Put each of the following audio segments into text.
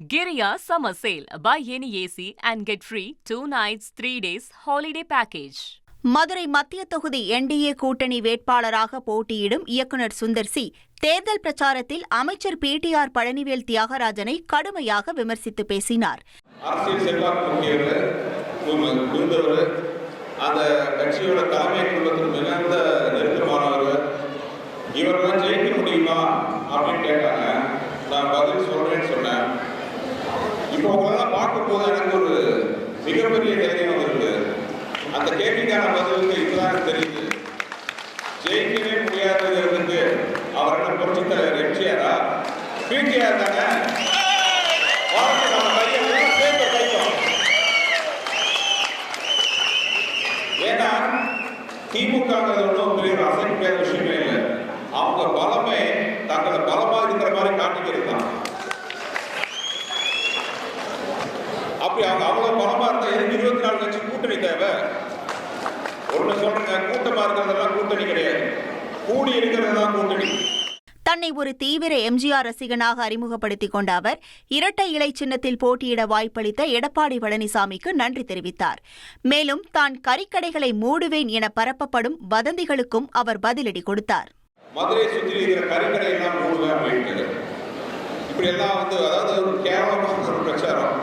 Giriya Summer Sale. Buy any AC and get free 2 nights, 3 days holiday package. Madurai மத்திய தொகுதி NDA கூட்டணி வேட்பாளராக போட்டியிடும் இயக்குநர் சுந்தர் சி தேர்தல் பிரச்சாரத்தில் அமைச்சர் பிடிஆர் பழனிவேல் தியாகராஜனை கடுமையாக விமர்சித்து பேசினார். அரசியல் செல்வாக்கு அந்த கட்சியோட தலைமை குழுவத்தில் மிகுந்த நெருக்கமானவர். இவரெல்லாம் ஜெயிக்க முடியுமா அப்படின்னு கேட்டாங்க. நான் பதில் சொல்றேன்னு சொன்னேன். இப்போ உங்களெல்லாம் பார்க்கும்போது எனக்கு ஒரு மிகப்பெரிய தைரியம் வந்திருக்கு. அந்த கேள்விக்கான பதிலுக்கு இப்பதான் தெரியுது. ஜெயிக்கவே முடியாததுக்கு அவர் என்ன புரட்சி தலைவர் எம்ஜிஆரா பிடிஆர் தானே. நம்ம கையை சேர்த்து கைத்தோம். ஏன்னா திமுகங்கிறது ஒன்றும் பெரிய அசைக்க முடியாத விஷயமே இல்லை. அவங்க பலமே தங்களை பலமா இருக்கிற மாதிரி காட்டிக்கிறது தான். அப்படி அவங்க அவ்வளவு பலமா இருந்தா எதுக்கு 24 கட்சி கூட்டணி தேவை? ஒண்ணு சொல்றேங்க, கூட்டமா இருக்கிறதெல்லாம் கூட்டணி கிடையாது, கூடி இருக்கிறது தான் கூட்டணி. தன்னை ஒரு தீவிர எம்ஜிஆர் ரசிகனாக அறிமுகப்படுத்திக் கொண்ட அவர் இரட்டை இலை சின்னத்தில் போட்டியிட வாய்ப்பளித்த எடப்பாடி பழனிசாமிக்கு நன்றி தெரிவித்தார். மேலும் தான் கறிக்கடைகளை மூடுவேன் என பரப்பப்படும் வதந்திகளுக்கும் அவர் பதிலடி கொடுத்தார். மதுரை சுற்றி இருக்கிற கறிக்கடை எல்லாம் மூடுவேன் அப்படின்ட்டு இப்படி எல்லாம் அதாவது ஒரு கேவலமான ஒரு பிரச்சாரம்.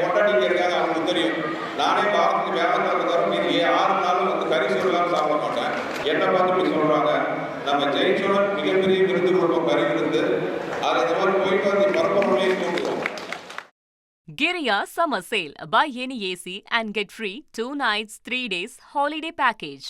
கொண்டாடிங்க இருக்காங்க, அவங்களுக்கு தெரியும். நானே வாரத்துக்கு வேலைக்காக தரும் மீது 6 நாளும் கறி சொல்லலாம் சாப்பிட மாட்டேன். என்ன பார்த்து இப்படி சொல்றாங்க. நம்ம ஜெயிச்சோட மிகப்பெரிய விருது கொடுப்போம், கறி விருந்து. அது இந்த மாதிரி போயிட்டு பரப்பொருளையே தூண்டுவோம். Giriya Summer Sale. Buy any AC and get free 2 nights, 3 days holiday package.